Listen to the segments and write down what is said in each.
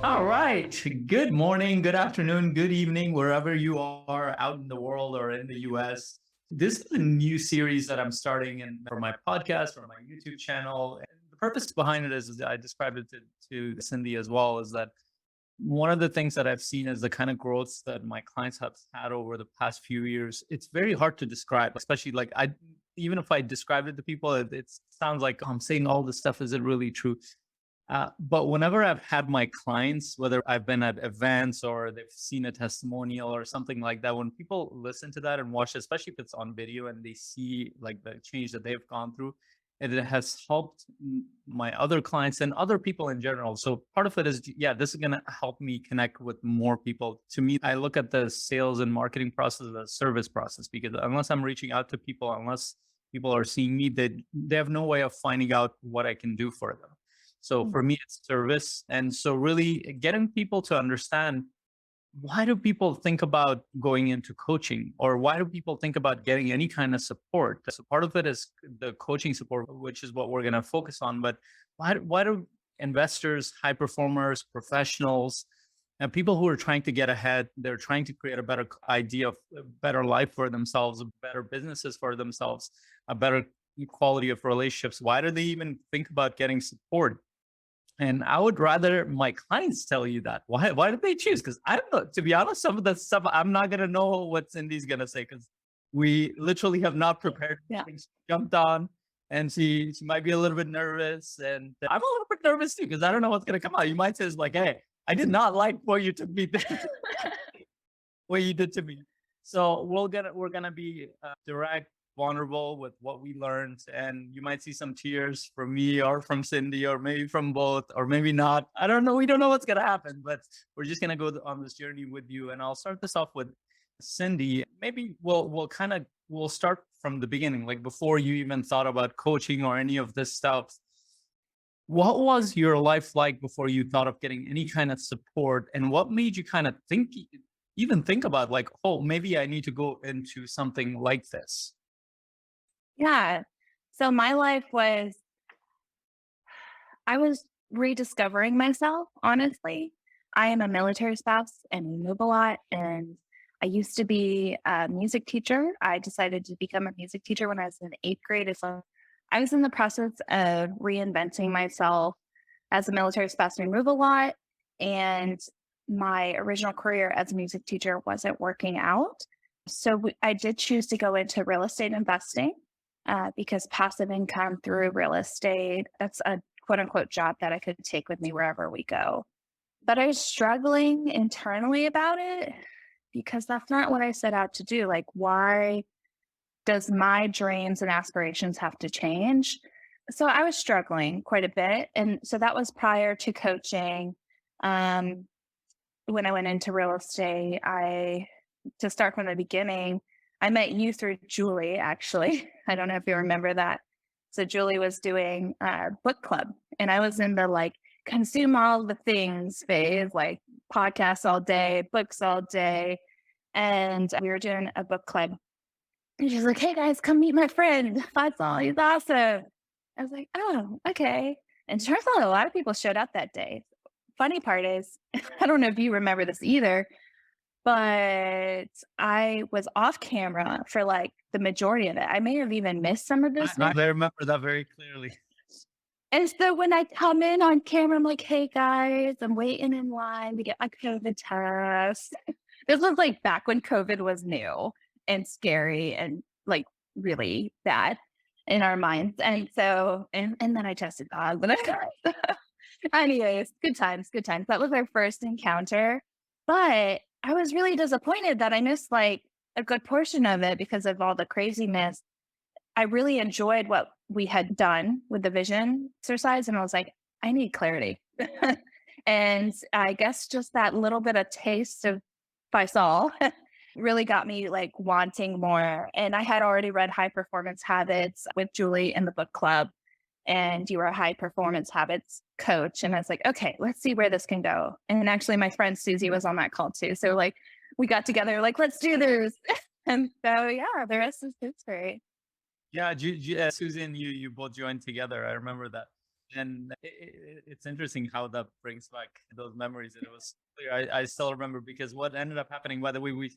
All right. Good morning, good afternoon, good evening, wherever you are out in the world or in the US. This is a new series that I'm starting for my podcast or my YouTube channel. And the purpose behind it is I described it to Cindy as well, is that one of the things that I've seen is the kind of growth that my clients have had over the past few years. It's very hard to describe, especially like even if I describe it to people, it sounds like I'm saying all this stuff. Is it really true? But whenever I've had my clients, whether I've been at events or they've seen a testimonial or something like that, when people listen to that and watch, especially if it's on video and they see like the change that they've gone through, it has helped my other clients and other people in general. So part of it is, yeah, this is going to help me connect with more people. To me, I look at the sales and marketing process as a service process, because unless I'm reaching out to people, unless people are seeing me, they have no way of finding out what I can do for them. So Mm. for me, it's service. And so really getting people to understand, why do people think about going into coaching, or why do people think about getting any kind of support? So part of it is the coaching support, which is what we're going to focus on. But why do investors, high performers, professionals, and people who are trying to get ahead, they're trying to create a better idea of a better life for themselves, better businesses for themselves, a better quality of relationships, why do they even think about getting support? And I would rather my clients tell you that. Why did they choose? Because I don't know. To be honest, some of the stuff I'm not gonna know what Cindy's gonna say, because we literally have not prepared Yeah. things. Jumped on, and she might be a little bit nervous, and I'm a little bit nervous too, because I don't know what's gonna come out. You might say it's like, "Hey, I did not like what you took me what you did to me." So we're gonna be direct, vulnerable with what we learned, and you might see some tears from me or from Cindy, or maybe from both, or maybe not. I don't know. We don't know what's gonna happen, but we're just gonna go on this journey with you. And I'll start this off with Cindy. Maybe we'll start from the beginning, like before you even thought about coaching or any of this stuff. What was your life like before you thought of getting any kind of support? And what made you kind of even think about, like, oh, maybe I need to go into something like this? Yeah. So my life was, I was rediscovering myself, honestly. I am a military spouse and we move a lot. And I used to be a music teacher. I decided to become a music teacher when I was in eighth grade. So I was in the process of reinventing myself as a military spouse. We move a lot. And my original career as a music teacher wasn't working out. So I did choose to go into real estate investing because passive income through real estate, that's a quote unquote job that I could take with me wherever we go. But I was struggling internally about it because that's not what I set out to do. Like, why does my dreams and aspirations have to change? So I was struggling quite a bit. And so that was prior to coaching. Um, when I went into real estate, to start from the beginning, I met you through Julie, actually. I don't know if you remember that. So Julie was doing a book club, and I was in the like consume all the things phase, like podcasts all day, books all day. And we were doing a book club. And she's like, hey guys, come meet my friend, Faisal. He's awesome. I was like, oh, okay. And turns out a lot of people showed up that day. Funny part is, I don't know if you remember this either, but I was off camera for like the majority of it. I may have even missed some of I, this. I remember that very clearly. And so when I come in on camera, I'm like, hey guys, I'm waiting in line to get my COVID test. This was like back when COVID was new and scary and like really bad in our minds. And so, and then I tested positive. Anyways, good times, good times. That was our first encounter. But I was really disappointed that I missed like a good portion of it because of all the craziness. I really enjoyed what we had done with the vision exercise. And I was like, I need clarity. And I guess just that little bit of taste of Faisal really got me like wanting more. And I had already read High Performance Habits with Julie in the book club, and you were a high performance habits coach. And I was like, okay, let's see where this can go. And actually, my friend Susie was on that call too. So, like, we got together, like, let's do this. And so, yeah, the rest is history. Yeah, Susie and you both joined together. I remember that. And it's interesting how that brings back those memories. And it was clear. I still remember because what ended up happening, by the way,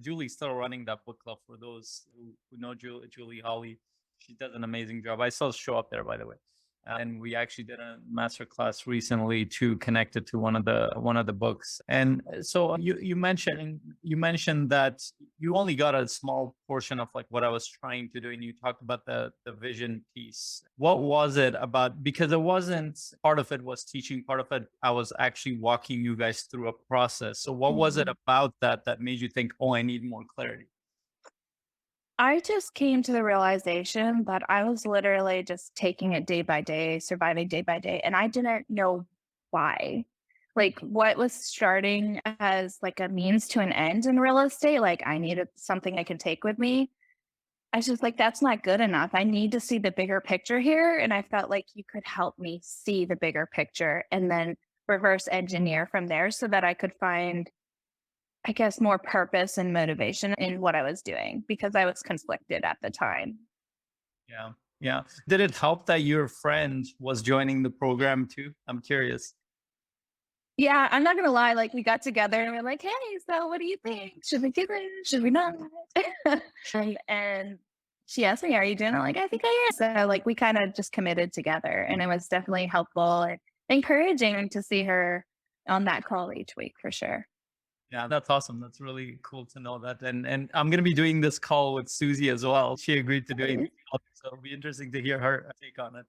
Julie's still running that book club for those who know Julie Holly. She does an amazing job. I still show up there, by the way. And we actually did a master class recently to connect it to one of the books. And so you mentioned that you only got a small portion of like what I was trying to do, and you talked about the vision piece. What was it about? Because it wasn't part of it was teaching, part of it I was actually walking you guys through a process. So what was it Mhm. about that made you think, oh, I need more clarity? I just came to the realization that I was literally just taking it day by day, surviving day by day, and I didn't know why. Like what was starting as like a means to an end in real estate, like I needed something I could take with me. I was just like, that's not good enough. I need to see the bigger picture here. And I felt like you could help me see the bigger picture and then reverse engineer from there so that I could find, I guess, more purpose and motivation in what I was doing because I was conflicted at the time. Yeah. Yeah. Did it help that your friend was joining the program too? I'm curious. Yeah, I'm not gonna lie, like we got together and we're like, hey, so what do you think? Should we do this? Should we not? And she asked me, are you doing it? Like, I think I am. So like we kind of just committed together and it was definitely helpful and encouraging to see her on that call each week for sure. Yeah, that's awesome. That's really cool to know that. And I'm gonna be doing this call with Susie as well. She agreed to doing Nice. the call, so it'll be interesting to hear her take on it,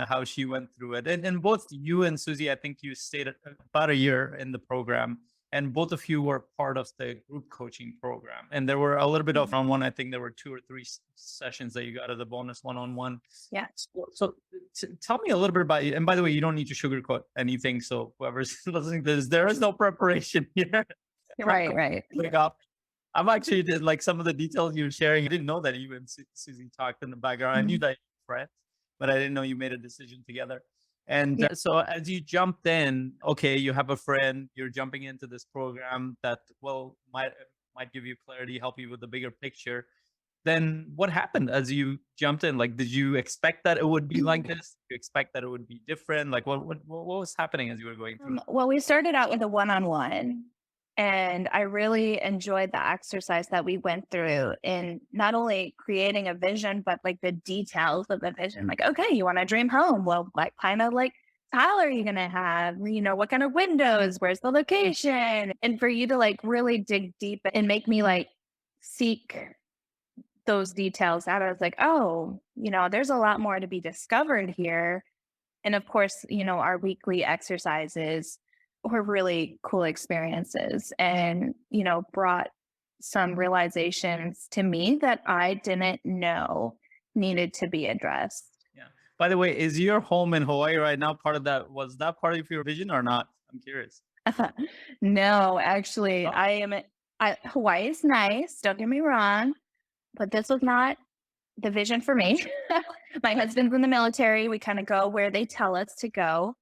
how she went through it. And both you and Susie, I think you stayed about a year in the program, and both of you were part of the group coaching program. And there were a little bit of Mhm. one-on-one. I think there were two or three sessions that you got as a bonus one-on-one. Yeah. So tell me a little bit about you. And by the way, you don't need to sugarcoat anything. So whoever's listening to this, there is no preparation here. I'm Right, right. completely off. I'm actually like some of the details you're sharing. I didn't know that you and Susie talked in the background. I knew Mhm. that you were friends, but I didn't know you made a decision together. And Yeah. so as you jumped in, okay, you have a friend, you're jumping into this program that might give you clarity, help you with the bigger picture. Then what happened as you jumped in? Like, did you expect that it would be like this? Did you expect that it would be different? Like, what was happening as you were going through? Well, we started out with a one-on-one, and I really enjoyed the exercise that we went through in not only creating a vision, but like the details of the vision. Like, okay, you want a dream home? Well, what kind of like tile are you gonna have? You know, what kind of windows? Where's the location? And for you to like really dig deep and make me like seek those details out, I was like, oh, there's a lot more to be discovered here. And of course, our weekly exercises were really cool experiences and, brought some realizations to me that I didn't know needed to be addressed. Yeah. By the way, is your home in Hawaii right now part of that? Was that part of your vision or not? I'm curious. No, actually, Oh, Hawaii is nice, don't get me wrong, but this was not the vision for me. My husband's in the military. We kind of go where they tell us to go.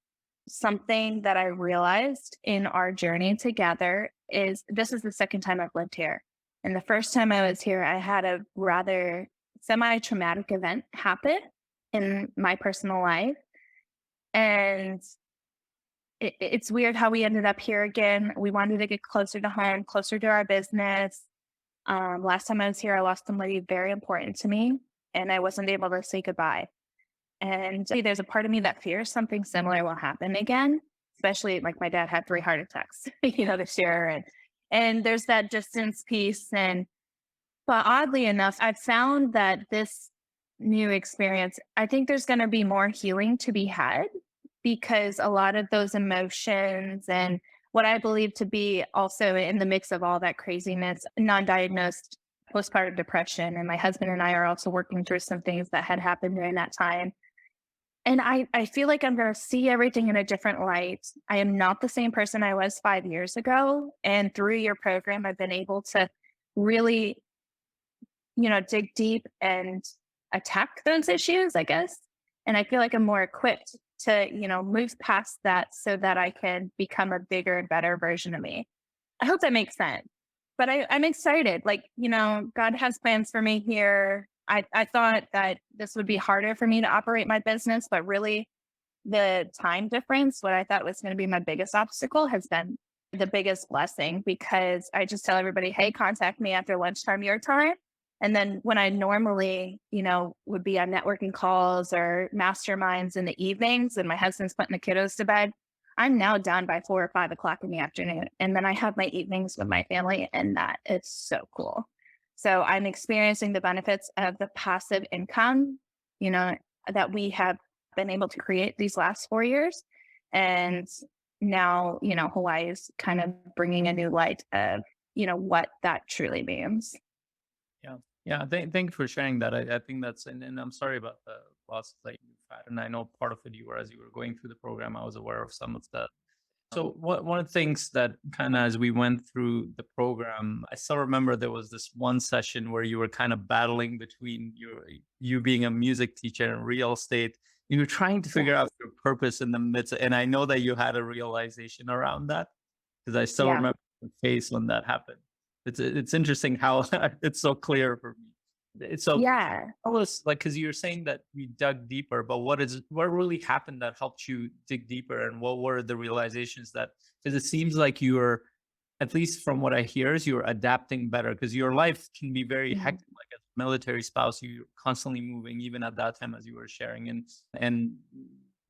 Something that I realized in our journey together is this is the second time I've lived here. And the first time I was here, I had a rather semi traumatic event happen in my personal life. And it's weird how we ended up here again. We wanted to get closer to home, closer to our business. Last time I was here, I lost somebody very important to me, and I wasn't able to say goodbye. And there's a part of me that fears something similar will happen again, especially like my dad had 3 heart attacks, this year. And there's that distance piece. But oddly enough, I've found that this new experience, I think there's going to be more healing to be had because a lot of those emotions and what I believe to be also in the mix of all that craziness, non diagnosed postpartum depression. And my husband and I are also working through some things that had happened during that time, and I feel like I'm gonna see everything in a different light. I am not the same person I was 5 years ago, and through your program, I've been able to really, dig deep and attack those issues, I guess, and I feel like I'm more equipped to, move past that so that I can become a bigger and better version of me. I hope that makes sense. But I'm excited. Like, God has plans for me here. I thought that this would be harder for me to operate my business, but really the time difference, what I thought was going to be my biggest obstacle, has been the biggest blessing because I just tell everybody, hey, contact me after lunchtime, your time. And then when I normally, would be on networking calls or masterminds in the evenings and my husband's putting the kiddos to bed, I'm now done by 4 or 5 o'clock in the afternoon. And then I have my evenings with my family, and that is so cool. So I'm experiencing the benefits of the passive income, you know, that we have been able to create these last 4 years. And now, Hawaii is kind of bringing a new light of, what that truly means. Yeah. Yeah. Thank you for sharing that. I think that's, and I'm sorry about the losses that you've had. And I know part of it you were, as you were going through the program, I was aware of some of that. So one of the things that kind of as we went through the program, I still remember there was this one session where you were kind of battling between you being a music teacher and real estate. You were trying to figure out Yes. your purpose in the midst, and I know that you had a realization around that because I still Yeah. remember the face when that happened. It's interesting how it's so clear for me. So Yeah. tell us, like, because you're saying that you dug deeper, but what really happened that helped you dig deeper, and what were the realizations that? Because it seems like you're, at least from what I hear, is you're adapting better. Because your life can be very Mhm. hectic. Like as a military spouse, you're constantly moving, even at that time, as you were sharing, and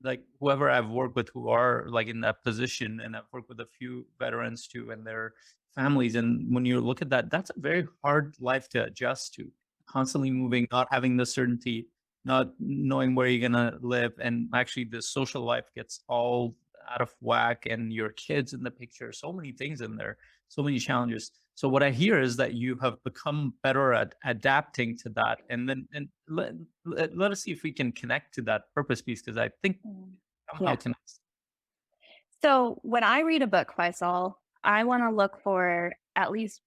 like whoever I've worked with who are like in that position, and I've worked with a few veterans too, and their families, and when you look at that, that's a very hard life to adjust to, constantly moving, not having the certainty, not knowing where you're gonna live, and actually the social life gets all out of whack, and your kids in the picture, so many things in there, so many challenges. So what I hear is that you have become better at adapting to that, and then let us see if we can connect to that purpose piece because I think Mm. somehow Yeah. connects. So when I read a book, Faisal, I want to look for at least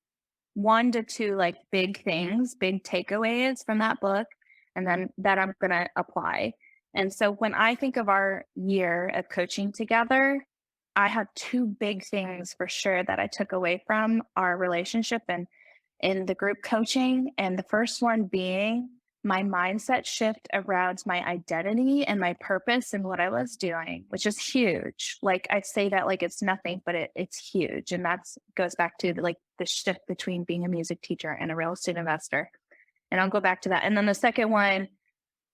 1 to 2 like big things, big takeaways from that book, and then that I'm going to apply. And so when I think of our year of coaching together, I have 2 big things for sure that I took away from our relationship and in the group coaching. And the first one being my mindset shift around my identity and my purpose and what I was doing, which is huge. Like I say that like it's nothing, but it's huge. And that's goes back to like the shift between being a music teacher and a real estate investor. And I'll go back to that. And then the second one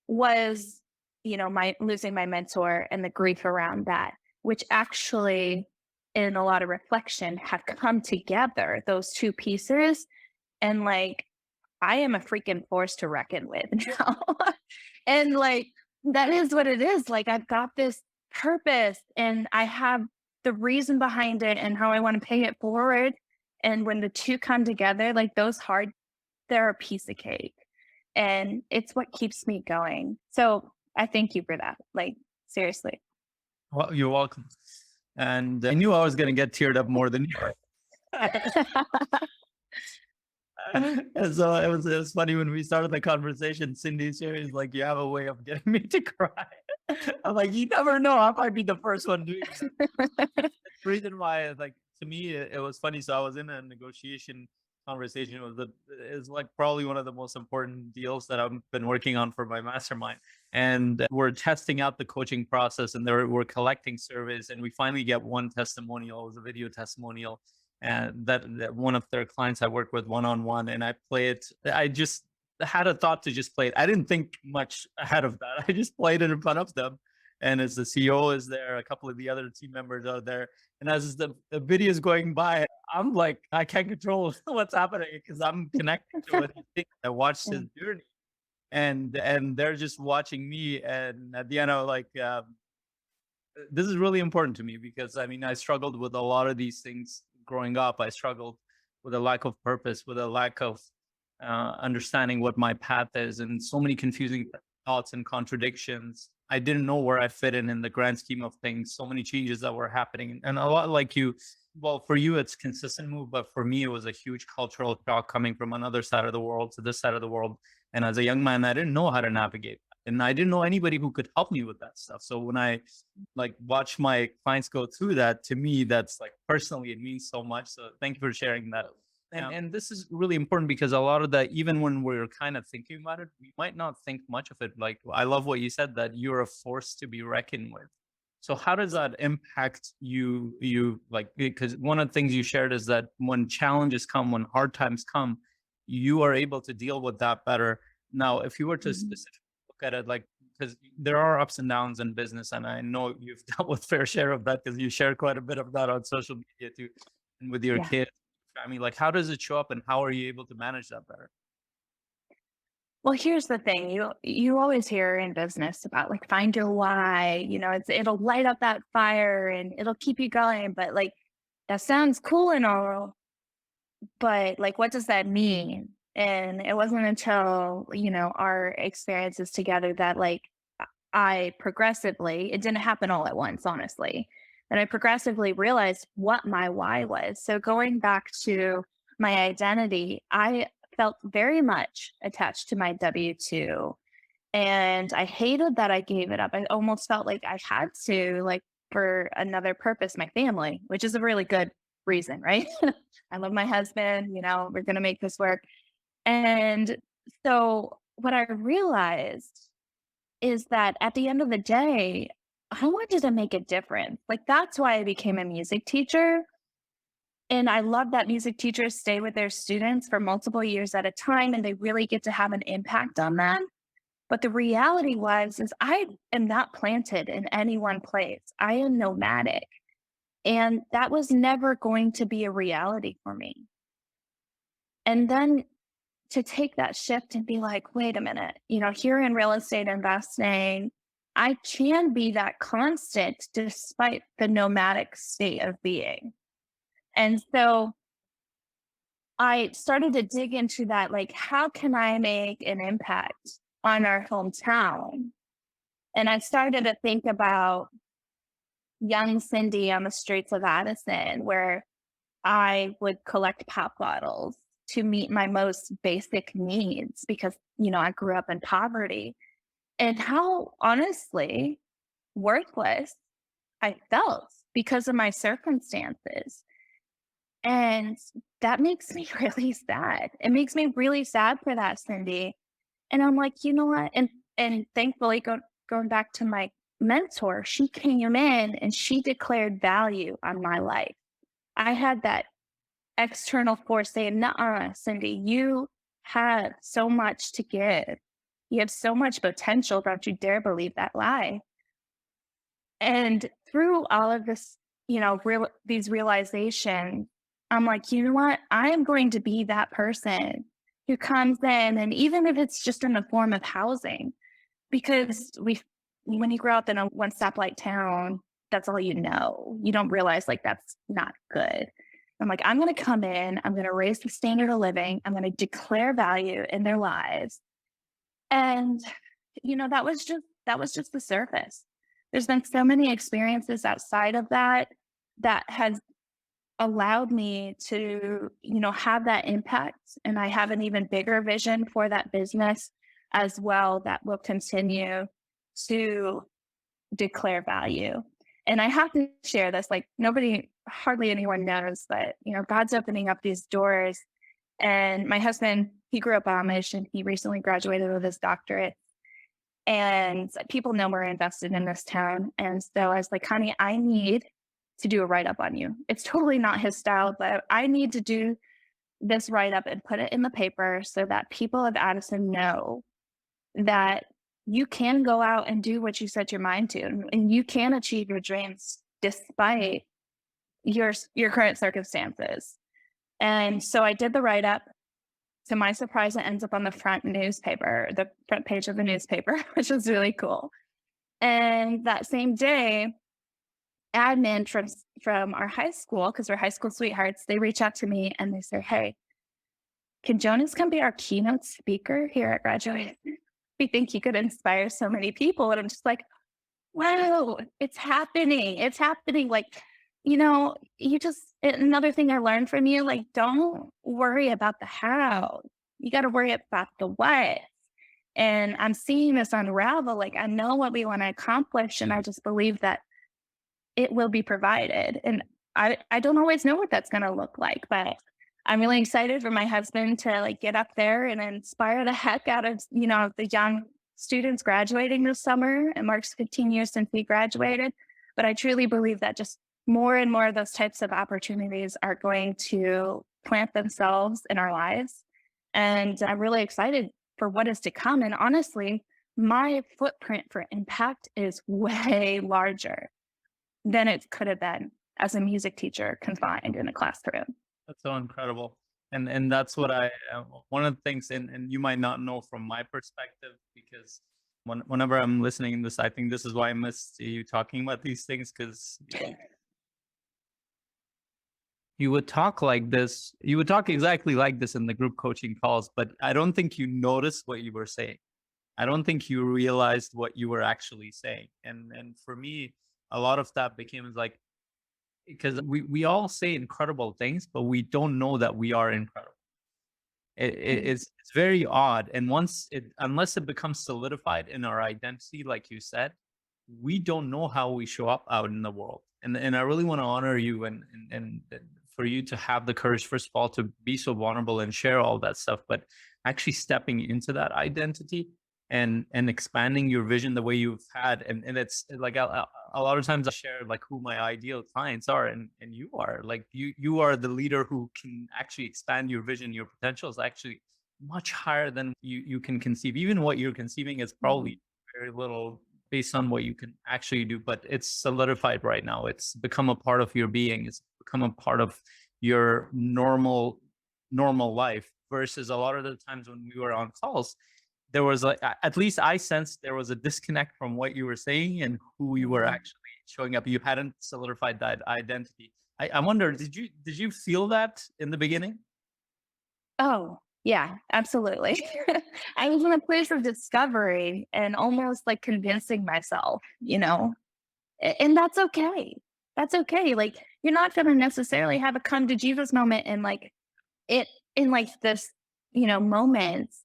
was, my losing my mentor and the grief around that, which actually in a lot of reflection have come together, those 2 pieces. And like I am a freaking force to reckon with now. And like, that is what it is. Like, I've got this purpose and I have the reason behind it and how I want to pay it forward. And when the two come together, like those hard, they're a piece of cake. And it's what keeps me going. So I thank you for that. Like, seriously. Well, you're welcome. And I knew I was going to get teared up more than you. And so it was funny when we started the conversation. Cindy's here is like, "You have a way of getting me to cry." I'm like, "You never know. I might be the first one doing that." The reason why, like, to me, it was funny. So I was in a negotiation conversation. It's like probably one of the most important deals that I've been working on for my mastermind. And we're testing out the coaching process, and we're collecting surveys, and we finally get one testimonial. It was a video testimonial, and that one of their clients I work with one on one, and I play it. I just had a thought to just play it. I didn't think much ahead of that. I just played it in front of them, and as the CEO is there, a couple of the other team members are there, and as the video is going by, I'm like, I can't control what's happening because I'm connected to what he thinks. I watched his Mm. journey, and they're just watching me, and at the end, I'm like, this is really important to me because I mean, I struggled with a lot of these things growing up. I struggled with a lack of purpose, with a lack of understanding what my path is, and so many confusing thoughts and contradictions. I didn't know where I fit in the grand scheme of things. So many changes that were happening, and a lot like you. Well, for you, it's consistent move, but for me, it was a huge cultural shock coming from another side of the world to this side of the world. And as a young man, I didn't know how to navigate, and I didn't know anybody who could help me with that stuff. So when I like watch my clients go through that, to me that's like personally it means so much. So thank you for sharing that. And this is really important because a lot of that, even when we're kind of thinking about it, we might not think much of it. Like I love what you said, that you're a force to be reckoned with. So how does that impact you like, because one of the things you shared is that when challenges come, when hard times come, you are able to deal with that better. Now, if you were to Mhm. specifically look at it, like, because there are ups and downs in business, and I know you've dealt with fair share of that because you share quite a bit of that on social media too, and with your Yeah. kids. I mean, like, how does it show up, and how are you able to manage that better? Well, here's the thing. You always hear in business about like find your why, it'll light up that fire and it'll keep you going. But like that sounds cool and all, but like what does that mean? And it wasn't until, our experiences together that like I progressively, it didn't happen all at once, honestly. And I progressively realized what my why was. So going back to my identity, I felt very much attached to my W 2. And I hated that I gave it up. I almost felt like I had to, like, for another purpose, my family, which is a really good reason, right? I love my husband, we're going to make this work. And so what I realized is that at the end of the day, I wanted to make a difference. Like, that's why I became a music teacher. And I love that music teachers stay with their students for multiple years at a time and they really get to have an impact on them. But the reality was is I am not planted in any one place. I am nomadic. And that was never going to be a reality for me. And then to take that shift and be like, wait a minute, here in real estate investing, I can be that constant despite the nomadic state of being. And so I started to dig into that, like, how can I make an impact on our hometown? And I started to think about young Cindy on the streets of Addison, where I would collect pop bottles to meet my most basic needs because, I grew up in poverty and how honestly worthless I felt because of my circumstances. And that makes me really sad. It makes me really sad for that, Cindy. And I'm like, you know what? And thankfully, going back to my mentor, she came in and she declared value on my life. I had that external force saying, "Nuh-uh, Cindy, you have so much to give. You have so much potential. Don't you dare believe that lie." And through all of this, these realizations, I'm like, you know what? I am going to be that person who comes in, and even if it's just in the form of housing, because when you grow up in a one stoplight town, that's all you know. You don't realize like that's not good. I'm like, I'm going to come in, I'm going to raise the standard of living, I'm going to declare value in their lives. And that was just the surface. There's been so many experiences outside of that that has allowed me to, have that impact. And I have an even bigger vision for that business as well that will continue to declare value. And I have to share this, like hardly anyone knows that, God's opening up these doors. And my husband, he grew up Amish and he recently graduated with his doctorate. And people know we're invested in this town. And so I was like, honey, I need to do a write up on you. It's totally not his style, but I need to do this write up and put it in the paper so that people of Addison know that you can go out and do what you set your mind to and you can achieve your dreams despite your current circumstances. And so I did the write up. To my surprise, it ends up on the front page of the newspaper, which is really cool. And that same day, admin from our high school, because we're high school sweethearts, they reach out to me and they say, "Hey, can Jonas come be our keynote speaker here at graduation? We think he could inspire so many people." And I'm just like, wow, it's happening. It's happening. Like, another thing I learned from you, like, don't worry about the how. You got to worry about the what. And I'm seeing this unravel. Like, I know what we want to accomplish, and I just believe that it will be provided. And I don't always know what that's going to look like, but I'm really excited for my husband to like get up there and inspire the heck out of, the young students graduating this summer. It marks 15 years since we graduated. But I truly believe that just more and more of those types of opportunities are going to plant themselves in our lives. And I'm really excited for what is to come. And honestly, my footprint for impact is way larger than it could have been as a music teacher confined in a classroom. That's so incredible. And that's what I one of the things, and you might not know from my perspective, because whenever I'm listening to this, I think this is why I miss you talking about these things, because you would talk like this, you would talk exactly like this in the group coaching calls, but I don't think you noticed what you were saying. I don't think you realized what you were actually saying. And for me, a lot of that became like, because we all say incredible things, but we don't know that we are incredible. It's very odd, and once it unless it becomes solidified in our identity, like you said, we don't know how we show up out in the world. And I really want to honor you, and for you to have the courage, first of all, to be so vulnerable and share all that stuff, but actually stepping into that identity and expanding your vision the way you've had. And it's like a lot of times I share like who my ideal clients are, and you are like, you are the leader who can actually expand your vision. Your potential is actually much higher than you can conceive. Even what you're conceiving is Mhm. probably very little based on what you can actually do, but it's solidified right now. It's become a part of your being. It's become a part of your normal life, versus a lot of the times when we were on calls, there was like, at least I sensed there was a disconnect from what you were saying and who you were Mhm. actually showing up. You hadn't solidified that identity. I wonder, did you feel that in the beginning? Oh, yeah, absolutely. I was in a place of discovery and almost like convincing myself, and that's okay. That's okay. Like, you're not going to necessarily have a come to Jesus moment and like it in like this, moments.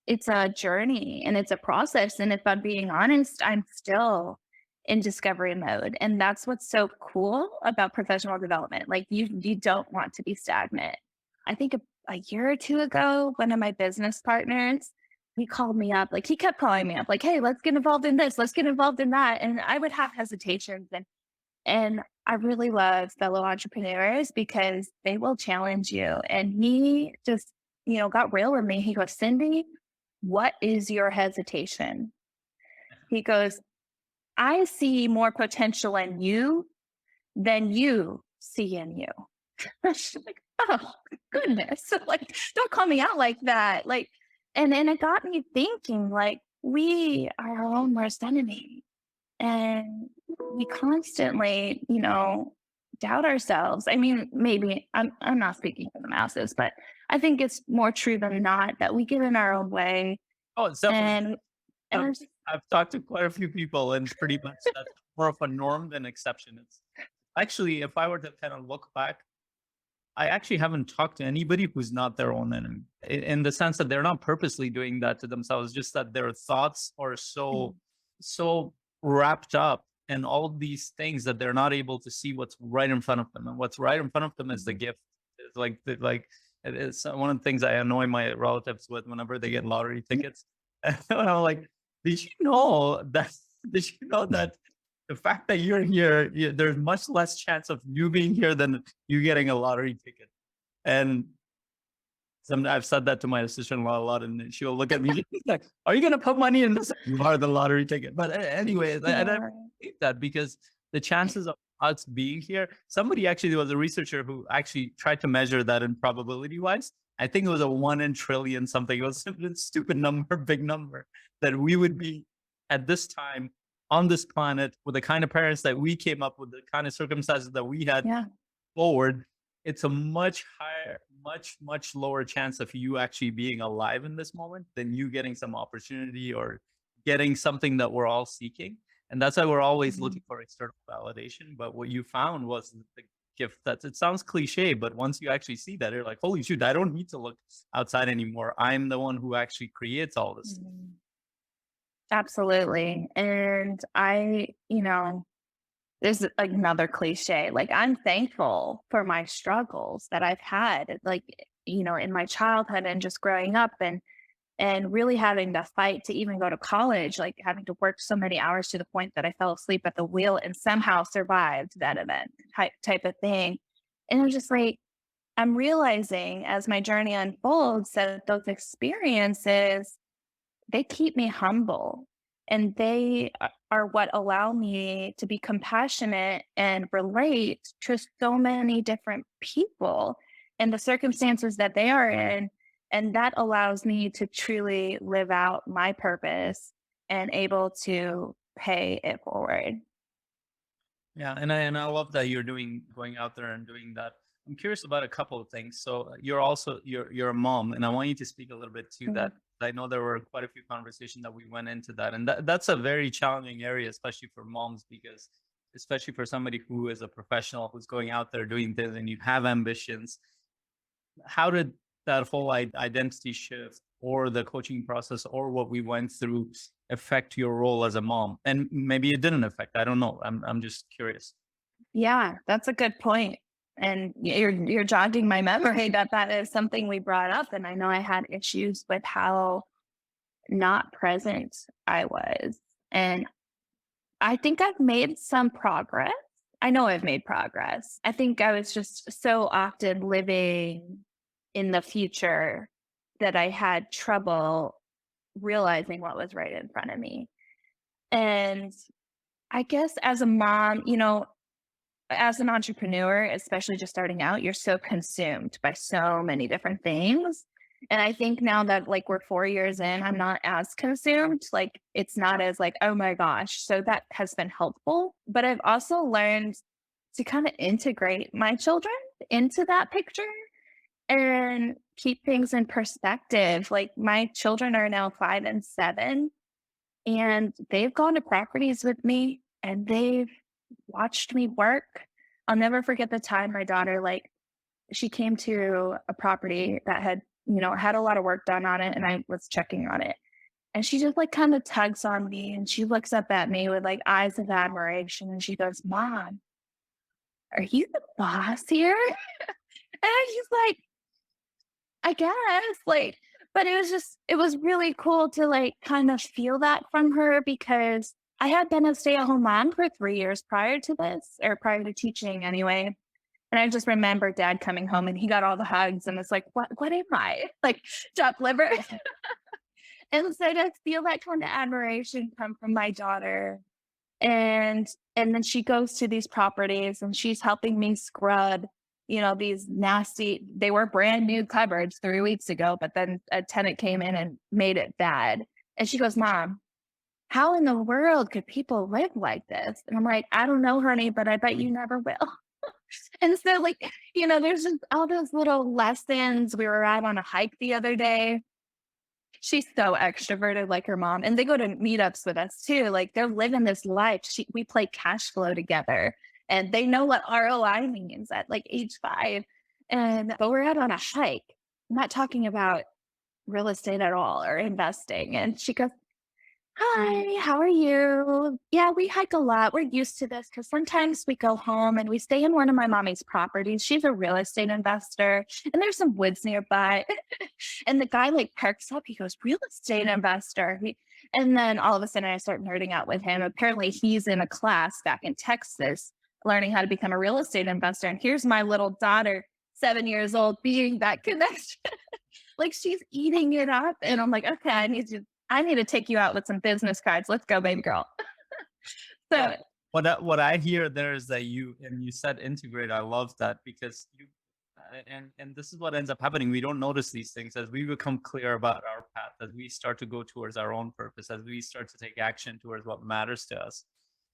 It's a journey and it's a process. And if I'm being honest, I'm still in discovery mode. And that's what's so cool about professional development. Like you don't want to be stagnant. I think a year or two ago, one of my business partners, he called me up, like he kept calling me up, like, hey, let's get involved in this, let's get involved in that. And I would have hesitations and I really love fellow entrepreneurs because they will challenge you. And he just, got real with me. He goes, Cindy, what is your hesitation? He goes, I see more potential in you than you see in you. She's like, oh goodness. Like, don't call me out like that. Like, and then it got me thinking, like, we are our own worst enemy. And we constantly, doubt ourselves. I mean, maybe I'm not speaking for the masses, but I think it's more true than not that we get in our own way. Oh, it's definitely. And and I've, there's I've talked to quite a few people, and pretty much that's more of a norm than exception. It's actually, if I were to kind of look back, I actually haven't talked to anybody who's not their own enemy, in the sense that they're not purposely doing that to themselves, just that their thoughts are so wrapped up in all these things that they're not able to see what's right in front of them. And what's right in front of them is the gift. It's like it's one of the things I annoy my relatives with whenever they get lottery tickets. And I'm like, did you know that? Did you know that the fact that you're here, there's much less chance of you being here than you getting a lottery ticket. And I've said that to my sister-in-law a lot, and she'll look at me she's like, "Are you going to put money in this? You are the lottery ticket." But anyway, and I yeah, hate that, because the chances of us being here. Somebody actually, there was a researcher who actually tried to measure that in probability wise. I think it was a 1 in trillion something. It was a stupid number, big number, that we would be at this time on this planet with the kind of parents that we came up with, the kind of circumstances that we had yeah. forward. It's a much higher, much lower chance of you actually being alive in this moment than you getting some opportunity or getting something that we're all seeking. And that's why we're always Mhm. looking for external validation. But what you found was the gift. That it sounds cliche, but once you actually see that, you're like, holy shoot, I don't need to look outside anymore. I'm the one who actually creates all this. Mhm. Absolutely. And there's another cliche. Like, I'm thankful for my struggles that I've had, like, in my childhood and just growing up. and really having to fight to even go to college, like having to work so many hours to the point that I fell asleep at the wheel and somehow survived that event type of thing. And I'm just like, I'm realizing as my journey unfolds that those experiences, they keep me humble, and are what allow me to be compassionate and relate to so many different people and the circumstances that they are in. And that allows me to truly live out my purpose and able to pay it forward. Yeah, and I love that you're going out there and doing that. I'm curious about a couple of things. So you're a mom, and I want you to speak a little bit to Mhm. that. I know there were quite a few conversations that we went into that, and that's a very challenging area, especially for moms, because especially for somebody who is a professional who's going out there doing this, and you have ambitions. How did that whole identity shift, or the coaching process, or what we went through, affect your role as a mom? And maybe it didn't affect. I don't know. I'm just curious. Yeah, that's a good point. And you're jogging my memory that that is something we brought up. And I know I had issues with how not present I was. And I think I've made some progress. I know I've made progress. I think I was just so often living in the future that I had trouble realizing what was right in front of me. And I guess as a mom, as an entrepreneur, especially just starting out, you're so consumed by so many different things. And I think now that like we're 4 years in, I'm not as consumed. Like it's not as like, oh my gosh. So that has been helpful. But I've also learned to kind of integrate my children into that picture and keep things in perspective. Like my children are now 5 and 7, and they've gone to properties with me and they've watched me work. I'll never forget the time my daughter, like, she came to a property that had a lot of work done on it, and I was checking on it. And she just like kind of tugs on me and she looks up at me with like eyes of admiration and she goes, Mom, are you the boss here? And I was just like, I guess, like, but it was really cool to like kind of feel that from her because I had been a stay-at-home mom for 3 years prior to this, or prior to teaching anyway. And I just remember dad coming home and he got all the hugs and it's like, what am I? Like chopped liver. And so to feel that kind of admiration come from my daughter, and then she goes to these properties and she's helping me scrub, these nasty, they were brand new cupboards 3 weeks ago, but then a tenant came in and made it bad. And she goes, Mom, how in the world could people live like this? And I'm like, I don't know, honey, but I bet you never will. And so, like, there's just all those little lessons. We were out on a hike the other day. She's so extroverted like her mom, and they go to meetups with us too. Like they're living this life. We play cash flow together, and they know what ROI means at like age 5. But we're out on a hike. I'm not talking about real estate at all or investing. And she goes, Hi, how are you? Yeah, we hike a lot. We're used to this because sometimes we go home and we stay in one of my mommy's properties. She's a real estate investor, and there's some woods nearby. And the guy like perks up. He goes, Real estate investor. And then all of a sudden I start nerding out with him. Apparently, he's in a class back in Texas learning how to become a real estate investor. And here's my little daughter, 7 years old, being that connection. Like she's eating it up. And I'm like, okay, I need to take you out with some business cards. Let's go, baby girl. So Well, what I hear there is that you said integrate. I love that, because and this is what ends up happening. We don't notice these things as we become clear about our path, as we start to go towards our own purpose, as we start to take action towards what matters to us,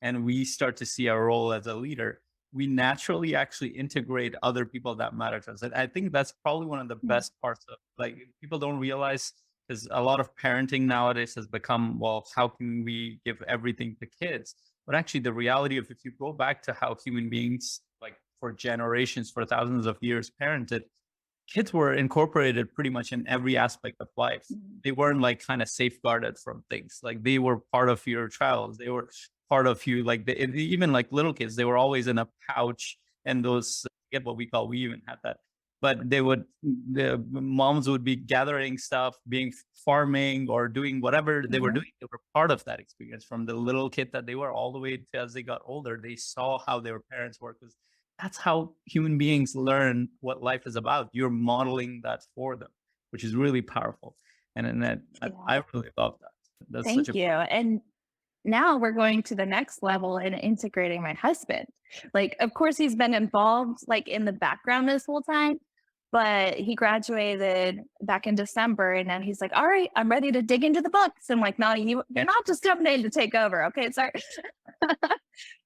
and we start to see our role as a leader. We naturally actually integrate other people that matter to us. And I think that's probably one of the mm, best parts of, like, people don't realize, because a lot of parenting nowadays has become, well, how can we give everything to kids? But actually, the reality of, if you go back to how human beings, like for generations, for thousands of years, parented, kids were incorporated pretty much in every aspect of life. mm, They weren't like kind of safeguarded from things. Like they were part of your child. They were part of you. Like even like little kids, they were always in a pouch, and those, I forget what we call. We even had that. but the moms would be gathering stuff, being farming or doing whatever they were Mhm. doing. They were part of that experience from the little kid that they were all the way to as they got older. They saw how their parents worked. That's how human beings learn what life is about. You're modeling that for them, which is really powerful. And that Yeah. I really love that. That's such Thank a you. And now we're going to the next level in integrating my husband. Like, of course, he's been involved like in the background this whole time, but he graduated back in December, and then he's like, "All right, I'm ready to dig into the books." I'm like, "No, you're not just coming in to take over, okay? Sorry."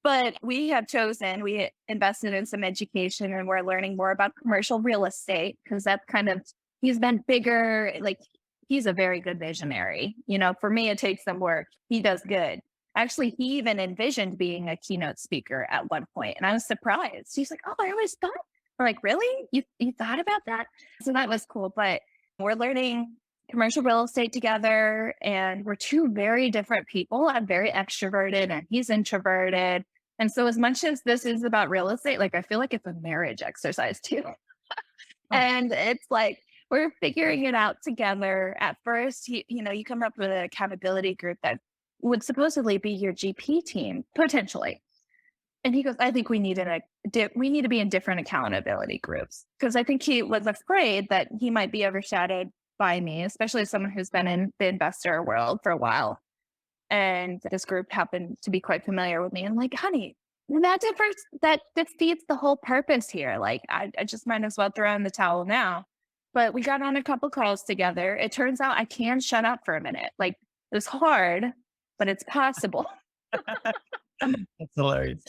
But we have chosen, we invested in some education, and we're learning more about commercial real estate because that's kind of, he's been bigger. Like, he's a very good visionary. For me, it takes some work. He does good. Actually, he even envisioned being a keynote speaker at one point, and I was surprised. He's like, "Oh, I always thought." We're like, "Really? You thought about that?" So that was cool. But we're learning commercial real estate together, and we're two very different people. I'm very extroverted, and he's introverted. And so, as much as this is about real estate, like, I feel like it's a marriage exercise too. oh, And it's like we're figuring it out together. At first, you come up with an accountability group that would supposedly be your GP team, potentially. And he goes, "I think we need to be in different accountability groups," because I think he was afraid that he might be overshadowed by me, especially as someone who's been in the investor world for a while. And this group happened to be quite familiar with me. And like, "Honey, that defeats the whole purpose here. Like, I just might as well throw in the towel now." But we got on a couple calls together. It turns out I can shut up for a minute. Like, it was hard, but it's possible. that's hilarious.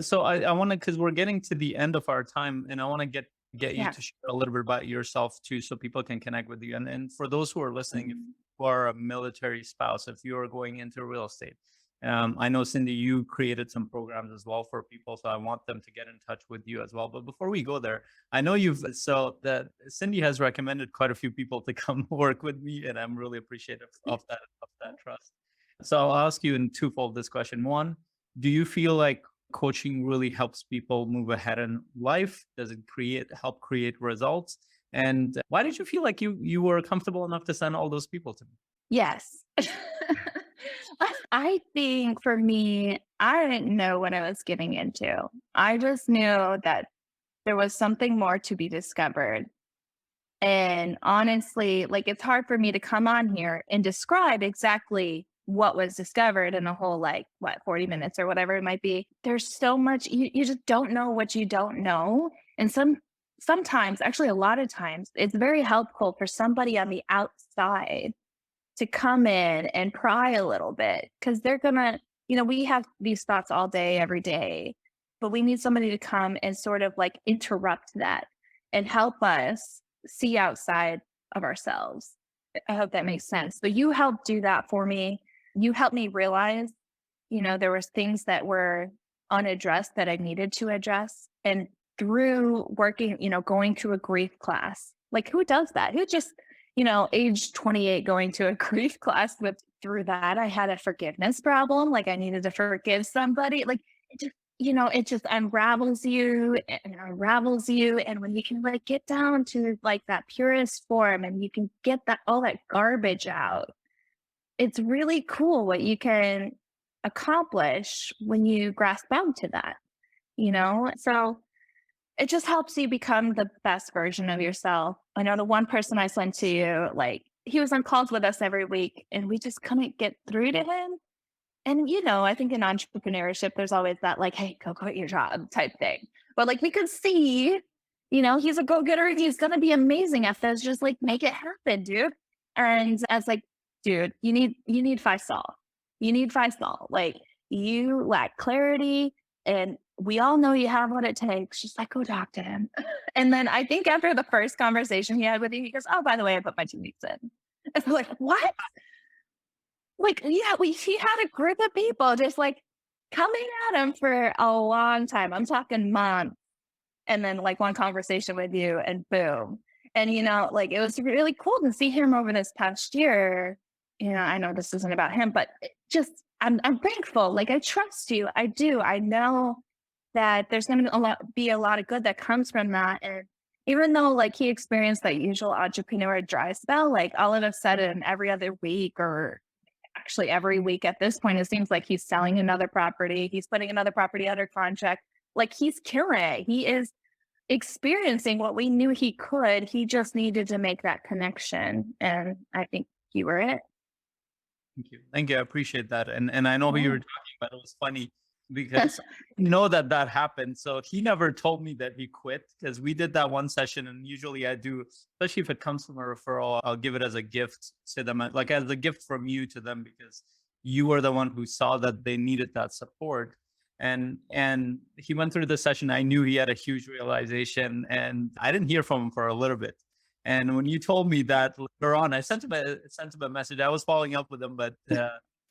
So I want to, because we're getting to the end of our time, and I want to get you Yeah. to share a little bit about yourself too, so people can connect with you. And for those who are listening, if Mhm. you are a military spouse, if you are going into real estate, I know Cindy, you created some programs as well for people, so I want them to get in touch with you as well. But before we go there, I know so that Cindy has recommended quite a few people to come work with me, and I'm really appreciative of that trust. So I'll ask you in twofold this question. One, do you feel like coaching really helps people move ahead in life? Does it help create results? And why did you feel like you were comfortable enough to send all those people to me? Yes. I think for me, I didn't know what I was getting into. I just knew that there was something more to be discovered. And honestly, like, it's hard for me to come on here and describe exactly what was discovered in a whole, like, what, 40 minutes or whatever it might be. There's so much, you just don't know what you don't know. And sometimes, actually a lot of times, it's very helpful for somebody on the outside to come in and pry a little bit, because they're gonna, we have these thoughts all day, every day, but we need somebody to come and sort of like interrupt that and help us see outside of ourselves. I hope that makes sense. But you helped do that for me. You helped me realize, there was things that were unaddressed that I needed to address. And through working, going to a grief class, like, who does that? Who just, age 28 going to a grief class with through that. I had a forgiveness problem. Like, I needed to forgive somebody. Like, it just unravels you and unravels you. And when you can, like, get down to like that purest form and you can get that all that garbage out, it's really cool what you can accomplish when you grasp onto that. So it just helps you become the best version of yourself. I know the one person I sent to you, like, he was on calls with us every week and we just couldn't get through to him. And, I think in entrepreneurship, there's always that, like, "Hey, go quit your job" type thing. But like, we could see, he's a go-getter. He's going to be amazing at this. Just like, make it happen, dude. And I was like, "Dude, you need Faisal. You need Faisal. Like, you lack clarity, and we all know you have what it takes. Just like, go talk to him." And then I think after the first conversation he had with you, he goes, "Oh, by the way, I put my 2 weeks in." And I'm like, "What?" Like, yeah, he had a group of people just like coming at him for a long time. I'm talking months. And then like one conversation with you and boom. And like, it was really cool to see him over this past year. I know this isn't about him, but I'm thankful. Like, I trust you. I do. I know that there's going to be a lot of good that comes from that. And Even though like he experienced that usual entrepreneur dry spell, like all of a sudden every other week or actually every week at this point, it seems like he's selling another property. He's putting another property under contract. Like he's killing it. He is experiencing what we knew he could. He just needed to make that connection. And I think you were it. Thank you. Thank you. I appreciate that. And I know who you Yeah. were talking about. It was funny because I know that that happened. So he never told me that he quit because we did that one session. And usually I do, especially if it comes from a referral, I'll give it as a gift to them, like as a gift from you to them, because you were the one who saw that they needed that support. And he went through the session. I knew he had a huge realization, and I didn't hear from him for a little bit. And when you told me that later on, I sent him a message. I was following up with him, but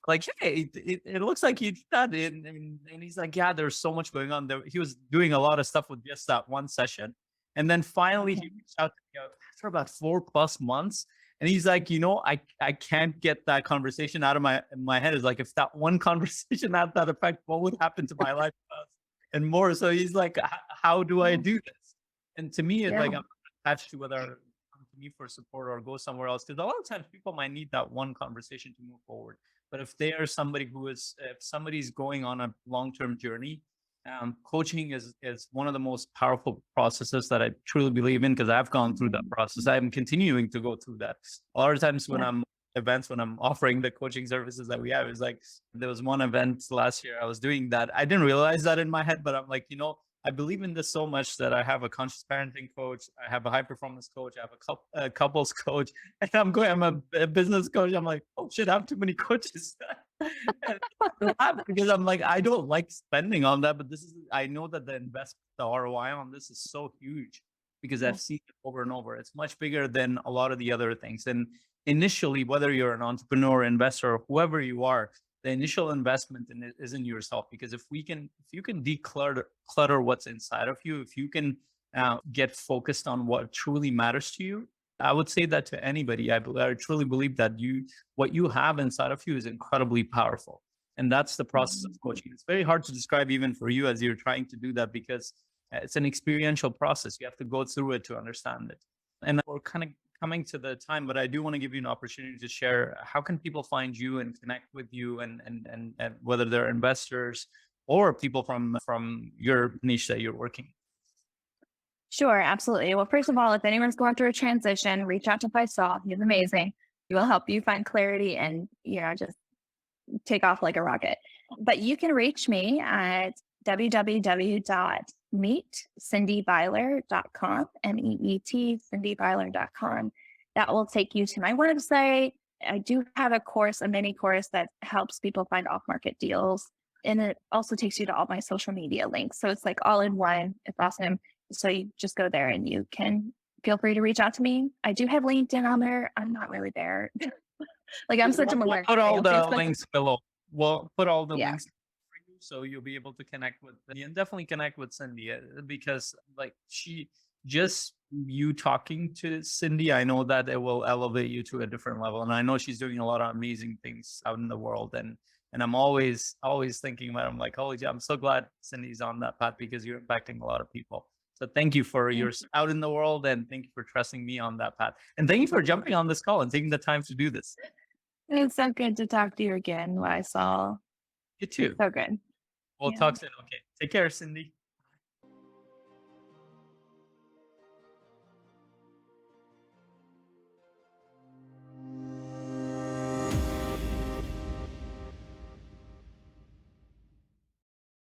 like, hey, it looks like you did that. And he's like, yeah, there's so much going on there. He was doing a lot of stuff with just that one session. And then finally he Okay. reached out to me after about 4+ months. And he's like, I can't get that conversation out of my head. Is like, if that one conversation had that effect, what would happen to my life and more? So he's like, how do I Yeah. do this? And to me, it's like Yeah. I'm attached to whether come to me for support or go somewhere else. Because a lot of times people might need that one conversation to move forward. But if they are somebody if somebody's going on a long-term journey, coaching is one of the most powerful processes that I truly believe in because I've gone through that Mhm. process. I'm continuing to go through that. A lot of times when Yeah. I'm events when I'm offering the coaching services that we have is like there was one event last year I was doing that. I didn't realize that in my head, but I'm like, I believe in this so much that I have a conscious parenting coach, I have a high performance coach, I have a couples coach, and I'm a business coach. I'm like, oh shit, I have too many coaches. And I laugh because I'm like, I don't like spending on that, but I know that the ROI on this is so huge because Yeah. I've seen it over and over. It's much bigger than a lot of the other things. And initially, whether you're an entrepreneur, investor, or whoever you are, the initial investment in it is in yourself. Because if you can clutter what's inside of you, if you can get focused on what truly matters to you, I would say that to anybody. I truly believe that what you have inside of you is incredibly powerful, and that's the process of Mhm. coaching. It's very hard to describe even for you as you're trying to do that because it's an experiential process. You have to go through it to understand it. And we're kind of coming to the time, but I do want to give you an opportunity to share how can people find you and connect with you and whether they're investors or people from your niche that you're working. Sure, absolutely. Well, first of all, if anyone's going through a transition, reach out to Faisal. He's amazing. He will help you find clarity and, just take off like a rocket. But you can reach me at www.meetcindybyler.com, MEET, cindybyler.com. That will take you to my website. I do have a course, a mini course that helps people find off market deals. And it also takes you to all my social media links. So it's like all in one. It's awesome. So you just go there and you can feel free to reach out to me. I do have LinkedIn on there. I'm not really there. Like I'm such a We'll millennial put all on the Facebook. links below. We'll put all the Yeah. links for you so you'll be able to connect with and definitely connect with Cindy because like just you talking to Cindy, I know that it will elevate you to a different level. And I know she's doing a lot of amazing things out in the world. And I'm always thinking about I'm like, holy cow, I'm so glad Cindy's on that path because you're impacting a lot of people. So thank you for your Thank you. out in the world and thank you for trusting me on that path. And thank you for jumping on this call and taking the time to do this. It's so good to talk to you again, Faisal. You too. So good. We'll Yeah. talk soon. Okay. Take care, Cindy.